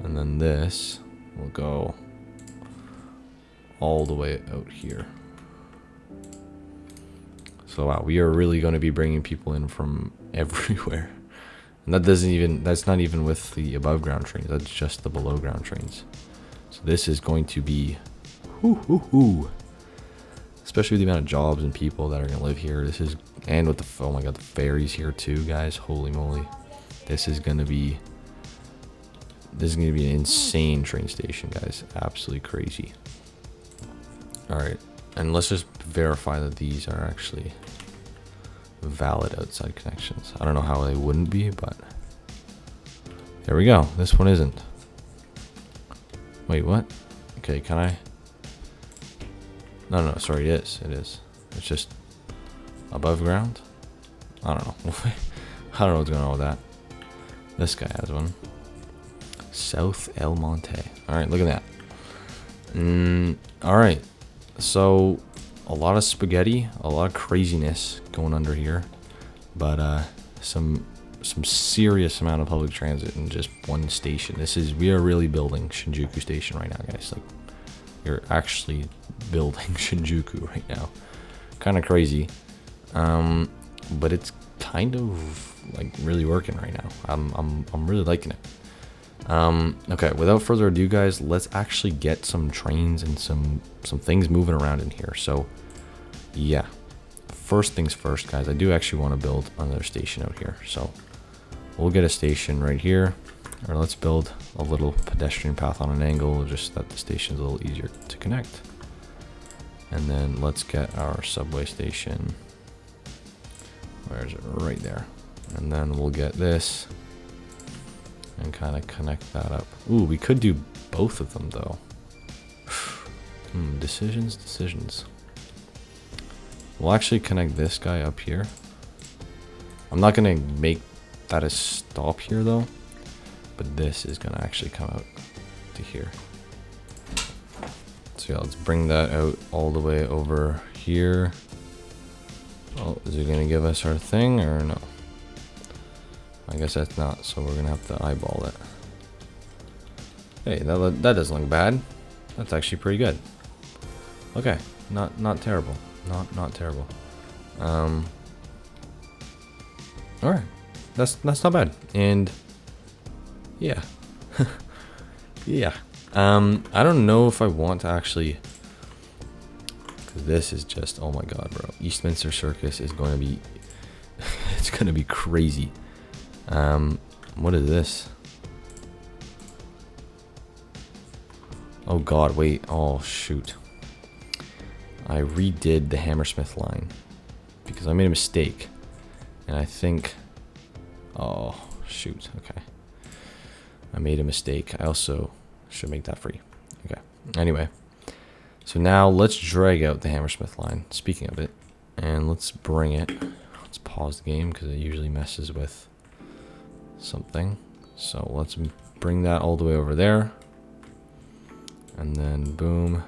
And then this will go all the way out here. So wow, we are really going to be bringing people in from everywhere. And that's not even with the above ground trains. That's just the below ground trains. So this is going to be, especially with the amount of jobs and people that are going to live here. This is, and with the, oh my god, the ferries here too, guys. Holy moly. This is going to be an insane train station, guys. Absolutely crazy. All right, and let's just verify that these are actually valid outside connections. I don't know how they wouldn't be, but there we go. This one isn't. Wait, what? Okay, can I? No, sorry, it is. It is. It's just above ground. I don't know. I don't know what's going on with that. This guy has one. South El Monte. All right, look at that. All right. So a lot of spaghetti, a lot of craziness going under here, but some serious amount of public transit in just one station. We are really building Shinjuku Station right now, guys. Like, you're actually building Shinjuku right now. Kind of crazy, but it's kind of like really working right now. I'm really liking it. Okay, without further ado, guys, let's actually get some trains and some things moving around in here. So yeah, first things first, guys, I do actually want to build another station out here. So we'll get a station right here, or let's build a little pedestrian path on an angle, just that the station's a little easier to connect. And then let's get our subway station. Where is it? Right there. And then we'll get this and kind of connect that up. Ooh, we could do both of them though. Decisions. We'll actually connect this guy up here. I'm not gonna make that a stop here though, but this is gonna actually come out to here. So yeah, let's bring that out all the way over here. Oh, is it gonna give us our thing or no? I guess that's not, so we're gonna have to eyeball it. Hey, that doesn't look bad. That's actually pretty good. Okay, not terrible. Not terrible. All right, that's not bad. And yeah, yeah. I don't know if I want to actually. This is just, oh my god, bro. Eastminster Circus is going to be, it's going to be crazy. What is this? Oh god, wait. Oh shoot. I redid the Hammersmith line because I made a mistake. And I think, oh shoot, okay. I made a mistake. I also should make that free. Okay. Anyway. So now let's drag out the Hammersmith line, speaking of it, and let's bring it. Let's pause the game because it usually messes with something. So let's bring that all the way over there. And then boom,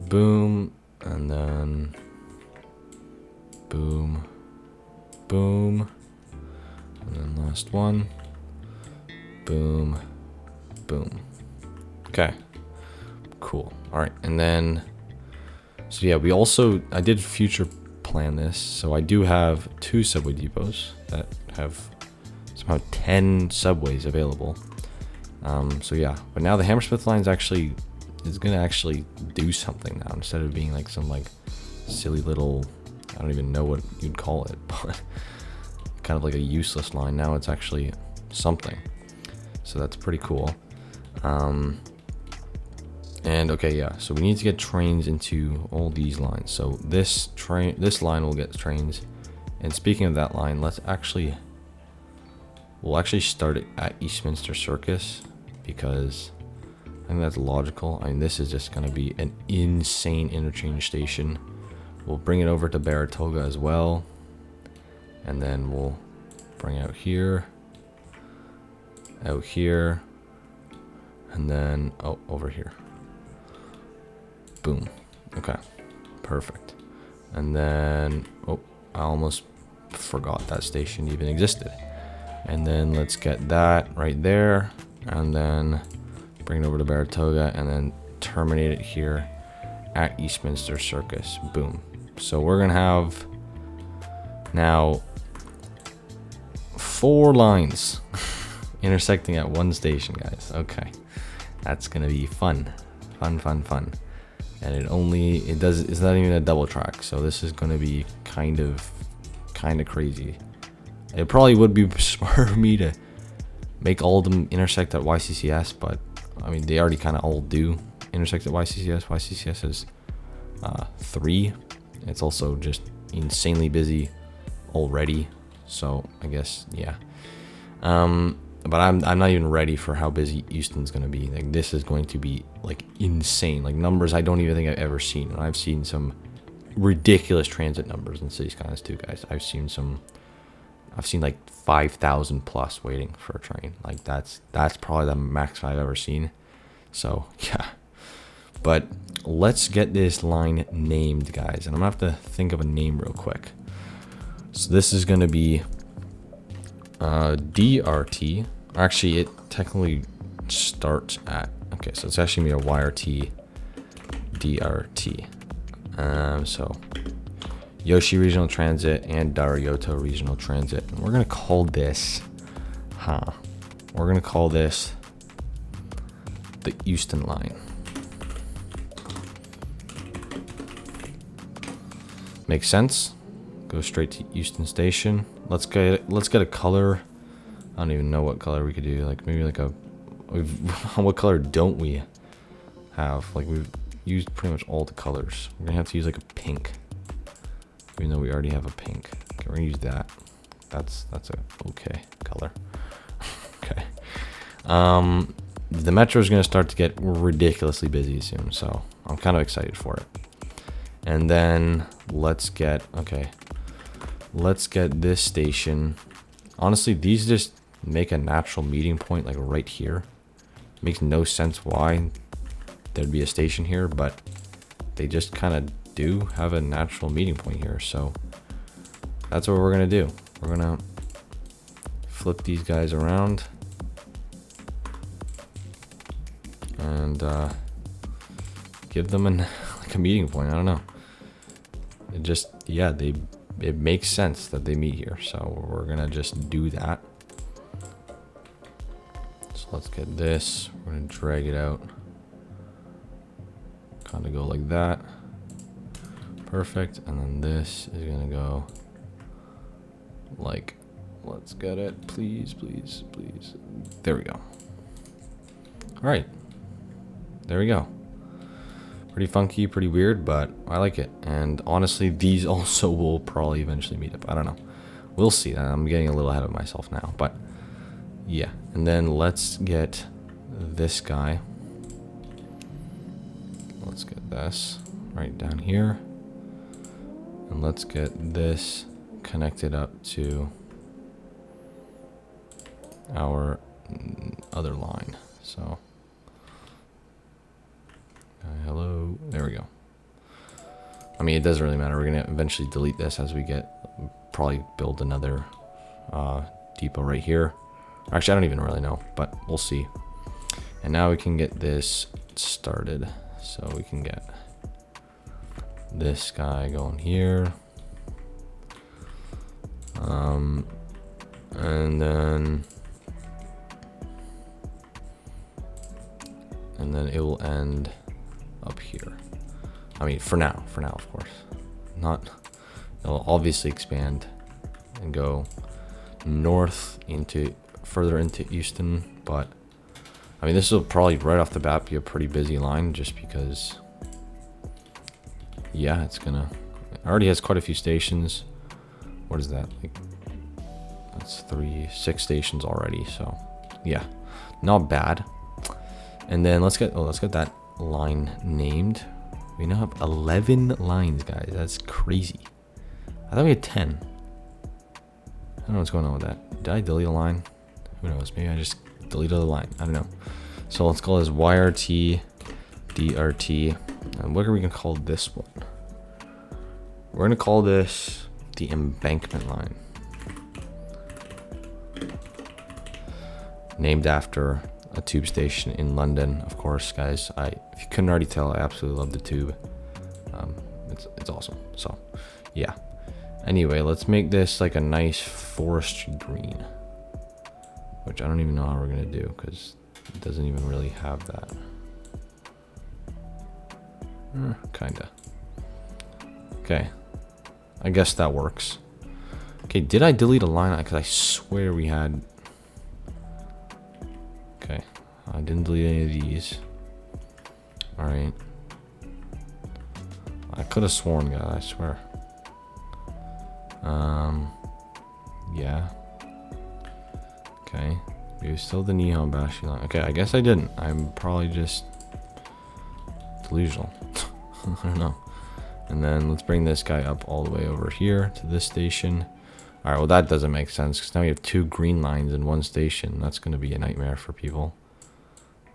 boom, and then boom, boom, and then last one, boom, boom. Okay. Cool. All right, and then, so yeah, I did future plan this, so I do have 2 subway depots that have somehow 10 subways available. So yeah, but now the Hammersmith line is gonna actually do something now, instead of being like some like silly little, I don't even know what you'd call it, but kind of like a useless line. Now it's actually something. So that's pretty cool. And okay, yeah, so we need to get trains into all these lines. So this line will get trains. And speaking of that line, we'll actually start it at Eastminster Circus, because I think that's logical. I mean, this is just going to be an insane interchange station. We'll bring it over to Baratoga as well, and then we'll bring out here, and then over here. Boom. Okay, perfect. And then I almost forgot that station even existed. And then let's get that right there, and then bring it over to Baratoga, and then terminate it here at Eastminster Circus. Boom. So we're gonna have now 4 lines intersecting at one station, guys. Okay, that's gonna be fun. And it's not even a double track, so this is gonna be kind of crazy. It probably would be smart for me to make all of them intersect at YCCS, but I mean, they already kind of all do intersect at YCCS. YCCS is 3. It's also just insanely busy already, so I guess, yeah. But I'm not even ready for how busy Euston's gonna be. Like, this is going to be like insane, like numbers I don't even think I've ever seen. And I've seen some ridiculous transit numbers in City Skylines too, guys. I've seen like 5,000 plus waiting for a train. Like that's probably the max I've ever seen. So yeah, but let's get this line named, guys, and I'm gonna have to think of a name real quick. So this is gonna be DRT. Actually, it technically starts at, okay, so it's actually gonna be a YRT DRT. So Yoshi Regional Transit and Daryoto Regional Transit. And we're gonna call this, the Euston line. Makes sense. Go straight to Euston Station. Let's get a color. I don't even know what color we could do. Like maybe like what color don't we have? Like we've used pretty much all the colors. We're gonna have to use like a pink, even though we already have a pink. Okay, we're gonna use that. That's a okay color. Okay. The metro is gonna start to get ridiculously busy soon, so I'm kind of excited for it. And then let's get this station. Honestly, these just make a natural meeting point, like right here. Makes no sense why there'd be a station here, but they just kind of do have a natural meeting point here. So that's what we're gonna do. We're gonna flip these guys around and give them like a meeting point. I don't know. It just, yeah, it makes sense that they meet here, so we're gonna just do that. So let's get this. We're gonna drag it out, kind of go like that. Perfect. And then this is gonna go like, let's get it, please. There we go. All right, there we go. Pretty funky, pretty weird, but I like it. And honestly, these also will probably eventually meet up. I don't know. We'll see. I'm getting a little ahead of myself now, but yeah. And then let's get this guy. Let's get this right down here. And let's get this connected up to our other line. So hello, there we go. I mean, it doesn't really matter. We're gonna eventually delete this as we probably build another depot right here. Actually, I don't even really know, but we'll see. And now we can get this started. So we can get this guy going here. And then it will end up here. I mean, for now, of course. Not, it'll obviously expand and go north further into Euston, but I mean, this will probably right off the bat be a pretty busy line just because, yeah, it already has quite a few stations. What is that? Like, that's 6 stations already. So yeah, not bad. And then let's get that line named. We now have 11 lines, guys. That's crazy. I thought we had 10. I don't know what's going on with that. Did I delete a line? Who knows? Maybe I just deleted a line. I don't know. So let's call this YRT, DRT. And what are we going to call this one? We're going to call this the embankment line. Named after a tube station in London, of course, guys. If you couldn't already tell, I absolutely love the tube. It's awesome. So yeah. Anyway, let's make this like a nice forestry green, which I don't even know how we're gonna do because it doesn't even really have that. Kinda. Okay, I guess that works. Okay, did I delete a line? Because I swear we had. Okay, I didn't delete any of these. All right. I could have sworn, guys. I swear. Yeah. Okay. We still the Nihon Bashi line. Okay, I guess I didn't. I'm probably just delusional. I don't know. And then let's bring this guy up all the way over here to this station. All right, well, that doesn't make sense because now we have 2 green lines in one station. That's going to be a nightmare for people.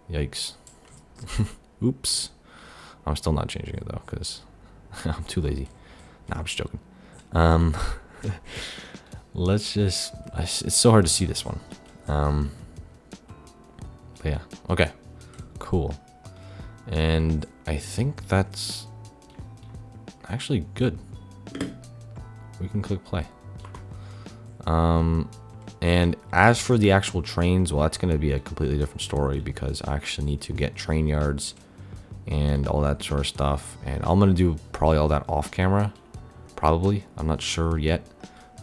Yikes. Oops. I'm still not changing it though because I'm too lazy. Nah, I'm just joking. Let's just, it's so hard to see this one. But yeah, okay, cool. And I think that's actually good. We can click play. And as for the actual trains, well, that's going to be a completely different story because I actually need to get train yards and all that sort of stuff. And I'm going to do probably all that off camera. Probably. I'm not sure yet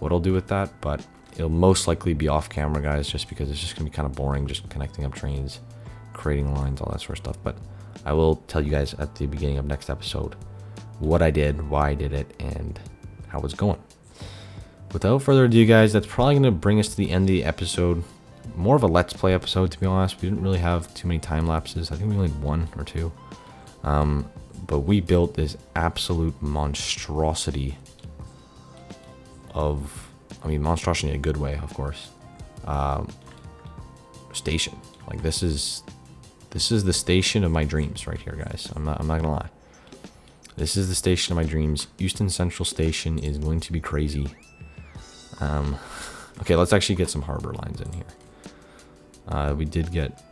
what I'll do with that, but it'll most likely be off camera, guys, just because it's just going to be kind of boring just connecting up trains, creating lines, all that sort of stuff. But I will tell you guys at the beginning of next episode what I did, why I did it, and how it's going. Without further ado, guys, that's probably going to bring us to the end of the episode. More of a let's play episode, to be honest. We didn't really have too many time lapses. I think we only had 1 or 2. But we built this absolute monstrosity of, I mean, monstrosity in a good way, of course, station. Like, this is the station of my dreams right here, guys. I'm not gonna lie. This is the station of my dreams. Euston Central Station is going to be crazy. Okay, let's actually get some harbor lines in here. We did get,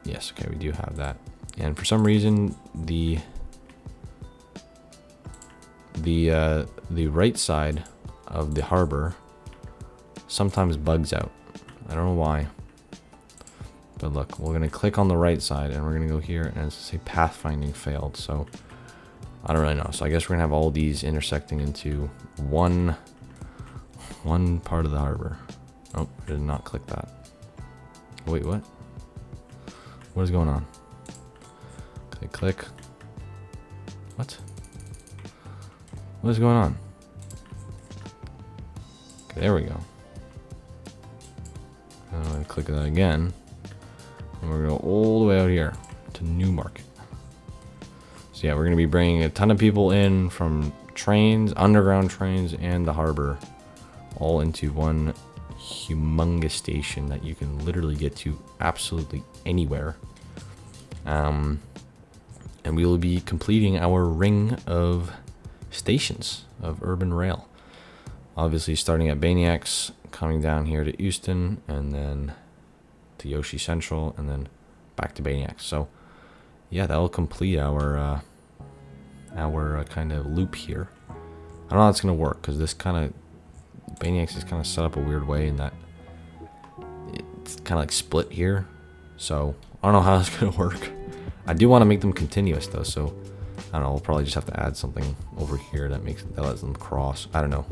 yes, okay, we do have that. And for some reason, the right side of the harbor sometimes bugs out. I don't know why. But look, we're going to click on the right side and we're going to go here and it's say pathfinding failed. So I don't really know. So I guess we're going to have all these intersecting into one part of the harbor. Oh, I did not click that. Wait, what? What is going on? Click. What? What is going on? Okay, there we go. I'm going to click that again. And we're going to go all the way out here to Newmarket. So yeah, we're going to be bringing a ton of people in from trains, underground trains, and the harbor all into one humongous station that you can literally get to absolutely anywhere. And we will be completing our ring of stations of urban rail. Obviously starting at Baniacs, coming down here to Euston, and then to Yoshi Central, and then back to Baniacs. So yeah, that will complete our kind of loop here. I don't know how it's going to work, because this kind of, Baniacs is kind of set up a weird way in that it's kind of like split here. So I don't know how it's gonna work. I do want to make them continuous though, so I don't know. We'll probably just have to add something over here that lets them cross. I don't know.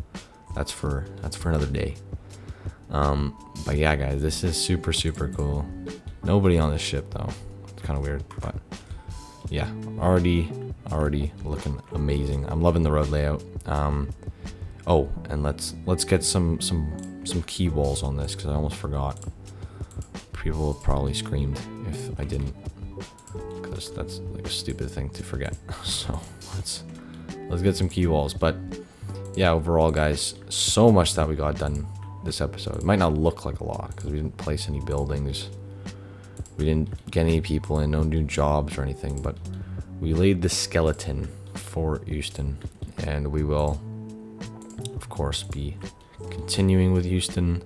That's for another day. But yeah, guys, this is super cool. Nobody on this ship though. It's kind of weird, but yeah, already looking amazing. I'm loving the road layout. Oh, and let's get some key walls on this, because I almost forgot. People would probably screamed if I didn't, because that's like a stupid thing to forget. So let's get some key walls. But yeah, overall, guys, so much that we got done this episode. It might not look like a lot because we didn't place any buildings, we didn't get any people in, no new jobs or anything, but we laid the skeleton for Euston, and we will of course be continuing with Euston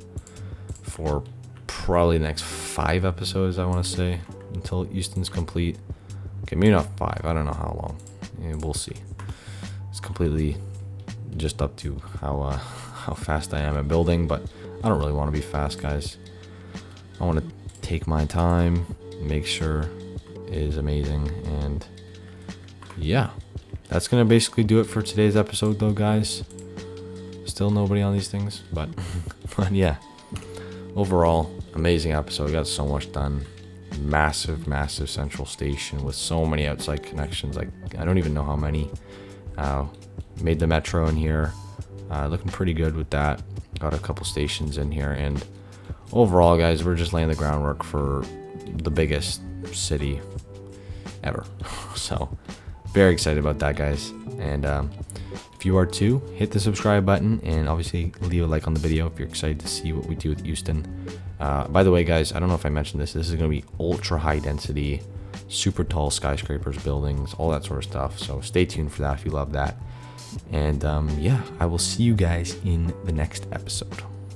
for probably the next 5 episodes, I want to say, until Euston's complete. Okay, maybe not 5, I don't know how long. Yeah, we'll see. It's completely just up to how fast I am at building, but I don't really want to be fast, guys. I want to take my time, make sure it is amazing, and yeah, that's gonna basically do it for today's episode though, guys. Still nobody on these things, but yeah, overall amazing episode. We got so much done. Massive central station with so many outside connections, like I don't even know how many. Made the metro in here, looking pretty good with that. Got a couple stations in here, and overall, guys, we're just laying the groundwork for the biggest city ever. So very excited about that, guys. And if you are too, hit the subscribe button, and obviously leave a like on the video if you're excited to see what we do with Euston. By the way, guys, I don't know if I mentioned this is going to be ultra high density, super tall skyscrapers, buildings, all that sort of stuff. So stay tuned for that if you love that. And yeah, I will see you guys in the next episode.